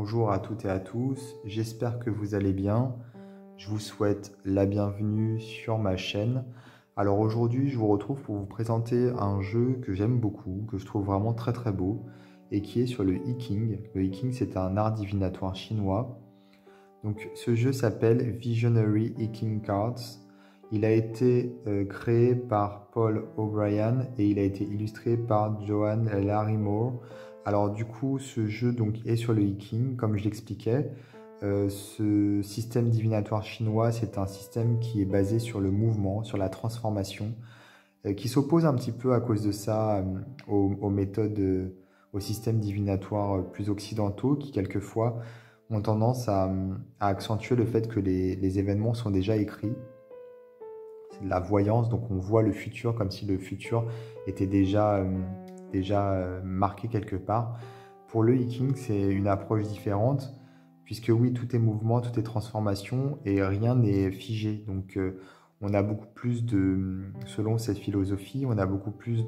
Bonjour à toutes et à tous, j'espère que vous allez bien. Je vous souhaite la bienvenue sur ma chaîne. Alors aujourd'hui, je vous retrouve pour vous présenter un jeu que j'aime beaucoup, que je trouve vraiment très très beau, et qui est sur le I Ching. Le I Ching, c'est un art divinatoire chinois. Donc ce jeu s'appelle Visionary I Ching Cards. Il a été créé par Paul O'Brien et il a été illustré par Joanne Larimore. Alors du coup, ce jeu donc est sur le I Ching, comme je l'expliquais. Ce système divinatoire chinois, c'est un système qui est basé sur le mouvement, sur la transformation, qui s'oppose un petit peu à cause de ça aux méthodes, aux systèmes divinatoires plus occidentaux, qui quelquefois ont tendance à accentuer le fait que les événements sont déjà écrits. C'est de la voyance, donc on voit le futur comme si le futur était déjà marqué quelque part. Pour le I Ching, c'est une approche différente, puisque oui, tout est mouvement, tout est transformation, et rien n'est figé. Donc on a beaucoup plus selon cette philosophie, on a beaucoup plus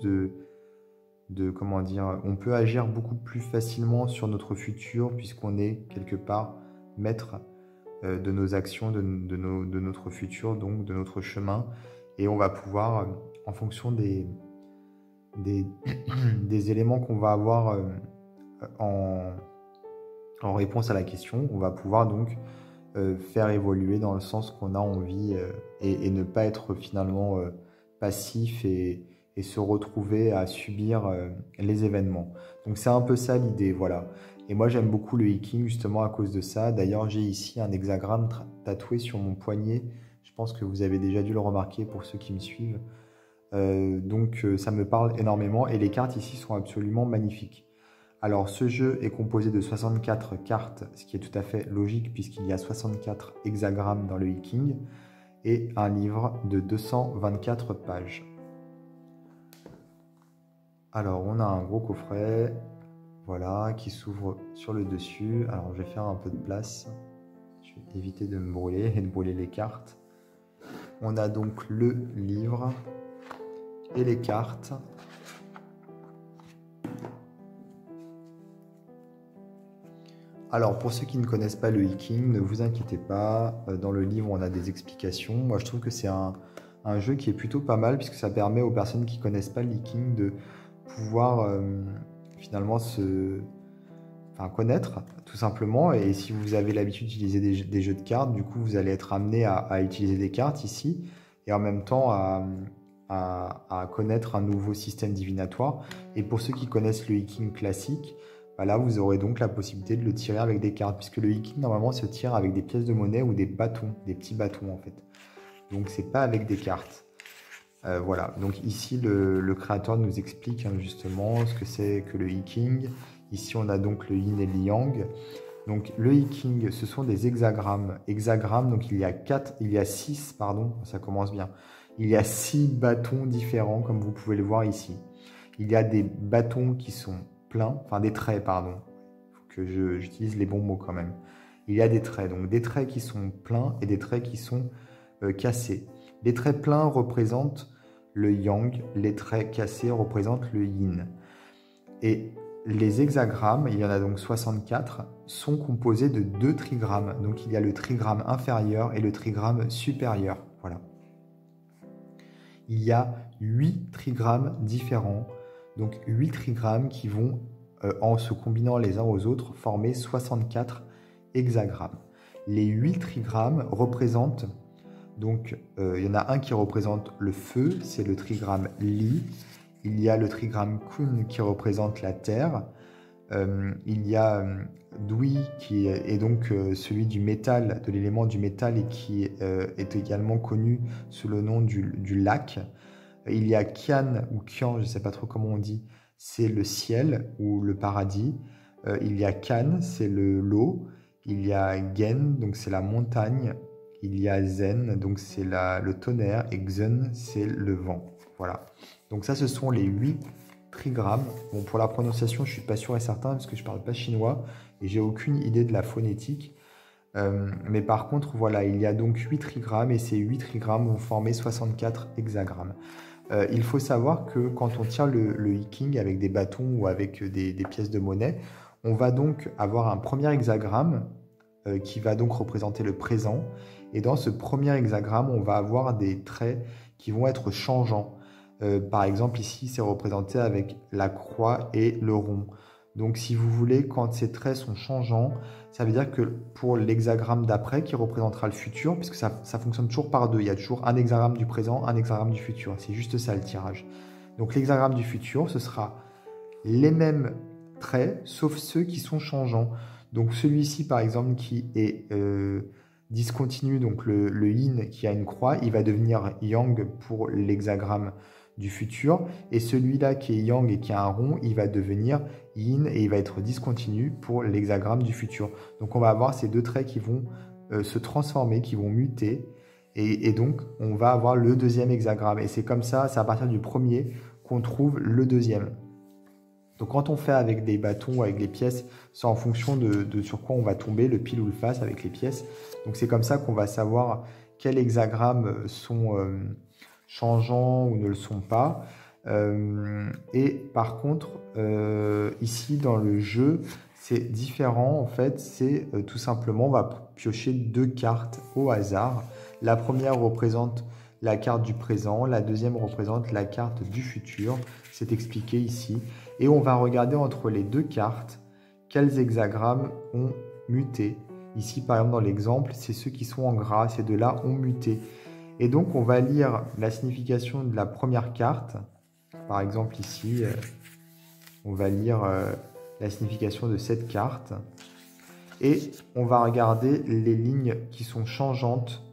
comment dire, on peut agir beaucoup plus facilement sur notre futur, puisqu'on est quelque part maître de nos actions, de notre futur, donc de notre chemin. Et on va pouvoir, en fonction des éléments qu'on va avoir en réponse à la question, on va pouvoir donc faire évoluer dans le sens qu'on a envie et ne pas être finalement passif et se retrouver à subir les événements. Donc c'est un peu ça l'idée, voilà. Et moi j'aime beaucoup le I Ching justement à cause de ça. D'ailleurs j'ai ici un hexagramme tatoué sur mon poignet. Je pense que vous avez déjà dû le remarquer pour ceux qui me suivent. Donc ça me parle énormément et les cartes ici sont absolument magnifiques. Alors ce jeu est composé de 64 cartes, ce qui est tout à fait logique puisqu'il y a 64 hexagrammes dans le I Ching et un livre de 224 pages. Alors on a un gros coffret, voilà, qui s'ouvre sur le dessus. Alors je vais faire un peu de place, je vais éviter de me brûler et de brûler les cartes. On a donc le livre et les cartes. Alors pour ceux qui ne connaissent pas le I Ching, ne vous inquiétez pas, dans le livre on a des explications. Moi je trouve que c'est un jeu qui est plutôt pas mal puisque ça permet aux personnes qui ne connaissent pas le I Ching de pouvoir finalement connaître tout simplement. Et si vous avez l'habitude d'utiliser des jeux de cartes, du coup vous allez être amené à utiliser des cartes ici et en même temps à connaître un nouveau système divinatoire. Et pour ceux qui connaissent le I Ching classique, là vous aurez donc la possibilité de le tirer avec des cartes, puisque le I Ching normalement se tire avec des pièces de monnaie ou des bâtons, des petits bâtons en fait. Donc c'est pas avec des cartes. Voilà, donc ici le créateur nous explique justement ce que c'est que le I Ching. Ici on a donc le yin et le yang. Donc le I Ching, ce sont des hexagrammes. Hexagrammes, donc il y a 6, pardon, ça commence bien. Il y a 6 bâtons différents comme vous pouvez le voir ici. Il y a des bâtons qui sont pleins, enfin des traits, pardon. Il faut que j'utilise les bons mots quand même. Il y a des traits, donc des traits qui sont pleins et des traits qui sont cassés. Les traits pleins représentent le yang, les traits cassés représentent le yin. Et les hexagrammes, il y en a donc 64, sont composés de 2 trigrammes. Donc il y a le trigramme inférieur et le trigramme supérieur. Voilà. Il y a 8 trigrammes différents, donc 8 trigrammes qui vont, en se combinant les uns aux autres, former 64 hexagrammes. Les 8 trigrammes représentent, donc il y en a un qui représente le feu, c'est le trigramme Li. Il y a le trigramme Kun qui représente la terre. Il y a Dui qui est donc celui du métal, de l'élément du métal et qui est également connu sous le nom du lac. Il y a Qian ou Qian, je ne sais pas trop comment on dit, c'est le ciel ou le paradis. Il y a Kan, c'est l'eau. Il y a Gen, donc c'est la montagne. Il y a Zen, donc c'est le tonnerre. Et Xen, c'est le vent. Voilà. Donc ça, ce sont les 8 trigrammes. Bon, pour la prononciation, je ne suis pas sûr et certain parce que je ne parle pas chinois et j'ai aucune idée de la phonétique. Mais par contre, voilà, il y a donc 8 trigrammes et ces 8 trigrammes vont former 64 hexagrammes. Il faut savoir que quand on tire le I Ching avec des bâtons ou avec des pièces de monnaie, On va donc avoir un premier hexagramme qui va donc représenter le présent. Et dans ce premier hexagramme, on va avoir des traits qui vont être changeants. Par exemple, ici, c'est représenté avec la croix et le rond. Donc, si vous voulez, quand ces traits sont changeants, ça veut dire que pour l'hexagramme d'après, qui représentera le futur, puisque ça fonctionne toujours par deux, il y a toujours un hexagramme du présent, un hexagramme du futur. C'est juste ça le tirage. Donc, l'hexagramme du futur, ce sera les mêmes traits, sauf ceux qui sont changeants. Donc, celui-ci, par exemple, qui est discontinu, donc le yin qui a une croix, il va devenir yang pour l'hexagramme du futur, et celui-là qui est yang et qui a un rond, il va devenir yin et il va être discontinu pour l'hexagramme du futur. Donc on va avoir ces deux traits qui vont se transformer, qui vont muter, et donc on va avoir le deuxième hexagramme. Et c'est comme ça, c'est à partir du premier qu'on trouve le deuxième. Donc quand on fait avec des bâtons ou avec des pièces, c'est en fonction de sur quoi on va tomber, le pile ou le face avec les pièces. Donc c'est comme ça qu'on va savoir quels hexagrammes sont changeants ou ne le sont pas. Et par contre, ici dans le jeu, c'est différent en fait. C'est tout simplement, on va piocher deux cartes au hasard. La première représente la carte du présent, la deuxième représente la carte du futur. C'est expliqué ici. Et on va regarder entre les deux cartes quels hexagrammes ont muté. Ici, par exemple, dans l'exemple, c'est ceux qui sont en gras, ces deux-là ont muté. Et donc, on va lire la signification de la première carte. Par exemple, ici, on va lire la signification de cette carte. Et on va regarder les lignes qui sont changeantes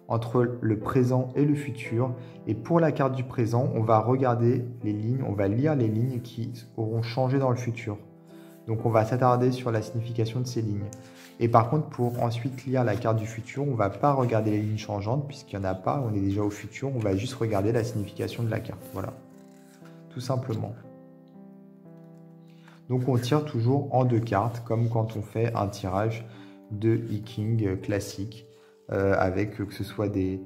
entre le présent et le futur. Et pour la carte du présent, on va regarder les lignes, on va lire les lignes qui auront changé dans le futur. Donc on va s'attarder sur la signification de ces lignes. Et par contre, pour ensuite lire la carte du futur, on ne va pas regarder les lignes changeantes, puisqu'il n'y en a pas, on est déjà au futur, on va juste regarder la signification de la carte. Voilà, tout simplement. Donc on tire toujours en deux cartes, comme quand on fait un tirage de I-King classique. Avec que ce soit des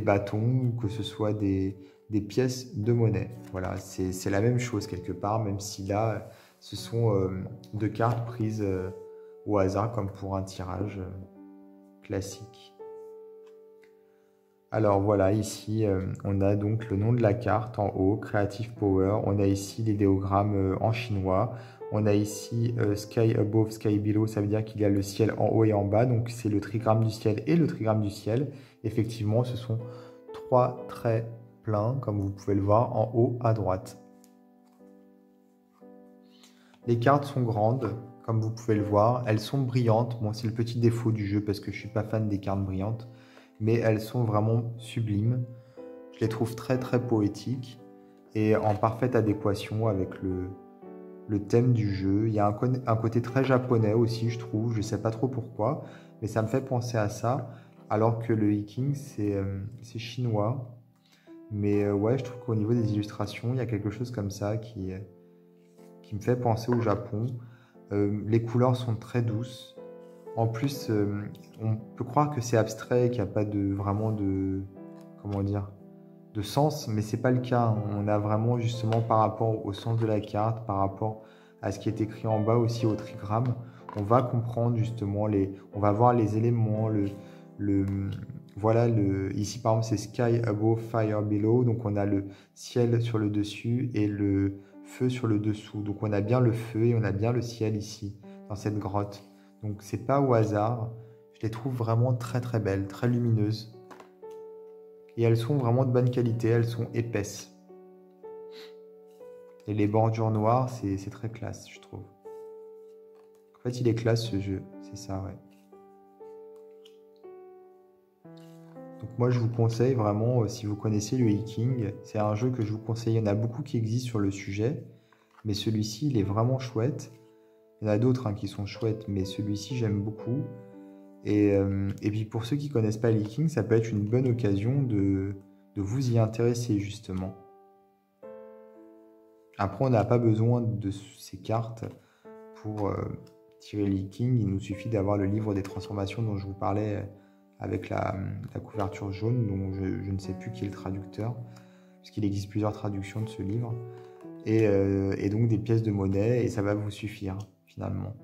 bâtons ou que ce soit des pièces de monnaie. Voilà, c'est la même chose quelque part, même si là, ce sont deux cartes prises au hasard, comme pour un tirage classique. Alors voilà, ici, on a donc le nom de la carte en haut, Creative Power. On a ici l'idéogramme en chinois. On a ici Sky Above, Sky Below, ça veut dire qu'il y a le ciel en haut et en bas. Donc c'est le trigramme du ciel et le trigramme du ciel. Effectivement, ce sont trois traits pleins, comme vous pouvez le voir, en haut à droite. Les cartes sont grandes, comme vous pouvez le voir. Elles sont brillantes. Bon, c'est le petit défaut du jeu parce que je ne suis pas fan des cartes brillantes. Mais elles sont vraiment sublimes. Je les trouve très très poétiques et en parfaite adéquation avec le thème du jeu. Il y a un côté très japonais aussi, je trouve. Je ne sais pas trop pourquoi, mais ça me fait penser à ça. Alors que le I-King, c'est chinois. Mais ouais, je trouve qu'au niveau des illustrations, il y a quelque chose comme ça qui me fait penser au Japon. Les couleurs sont très douces. En plus, on peut croire que c'est abstrait, qu'il n'y a pas vraiment de, comment dire, de sens, mais c'est pas le cas. On a vraiment justement par rapport au sens de la carte, par rapport à ce qui est écrit en bas aussi au trigramme, on va comprendre justement on va voir les éléments, voilà, ici par exemple c'est Sky Above, Fire Below, donc on a le ciel sur le dessus et le feu sur le dessous. Donc on a bien le feu et on a bien le ciel ici, dans cette grotte. Donc c'est pas au hasard, je les trouve vraiment très très belles, très lumineuses. Et elles sont vraiment de bonne qualité, elles sont épaisses. Et les bordures noires, c'est très classe, je trouve. En fait, il est classe ce jeu, c'est ça, ouais. Donc moi, je vous conseille vraiment, si vous connaissez le I-King, c'est un jeu que je vous conseille. Il y en a beaucoup qui existent sur le sujet, mais celui-ci, il est vraiment chouette. Il y en a d'autres qui sont chouettes, mais celui-ci, j'aime beaucoup. Et puis pour ceux qui ne connaissent pas l'I-King, ça peut être une bonne occasion de vous y intéresser, justement. Après, on n'a pas besoin de ces cartes pour tirer l'I-King. Il nous suffit d'avoir le livre des transformations dont je vous parlais avec la couverture jaune, dont je ne sais plus qui est le traducteur, puisqu'il existe plusieurs traductions de ce livre. Et donc des pièces de monnaie, et ça va vous suffire, finalement.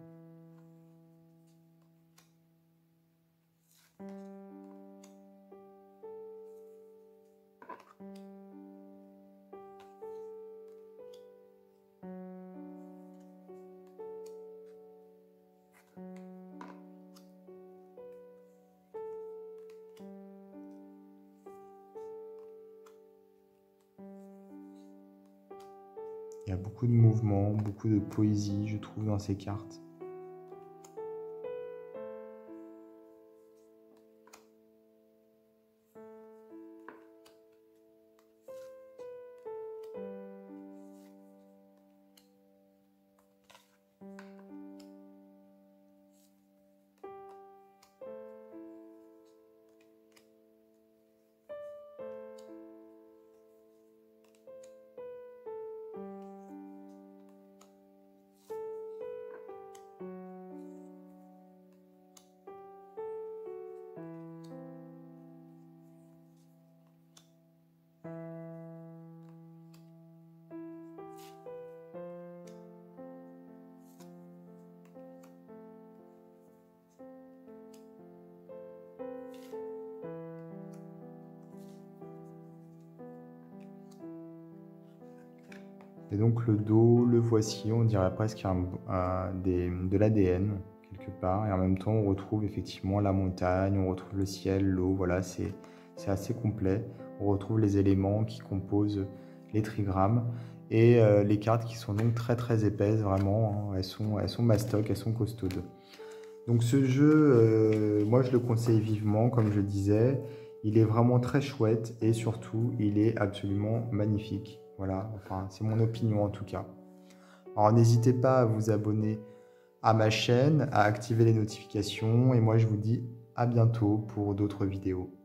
Il y a beaucoup de mouvements, beaucoup de poésie, je trouve, dans ces cartes. Et donc le dos, le voici, on dirait presque de l'ADN quelque part. Et en même temps, on retrouve effectivement la montagne, on retrouve le ciel, l'eau. Voilà, c'est assez complet. On retrouve les éléments qui composent les trigrammes. Et les cartes qui sont donc très très épaisses, vraiment. Hein. Elles sont mastoc, elles sont costaudes. Donc ce jeu, moi je le conseille vivement, comme je disais. Il est vraiment très chouette et surtout, il est absolument magnifique. Voilà, enfin, c'est mon opinion en tout cas. Alors n'hésitez pas à vous abonner à ma chaîne, à activer les notifications et moi je vous dis à bientôt pour d'autres vidéos.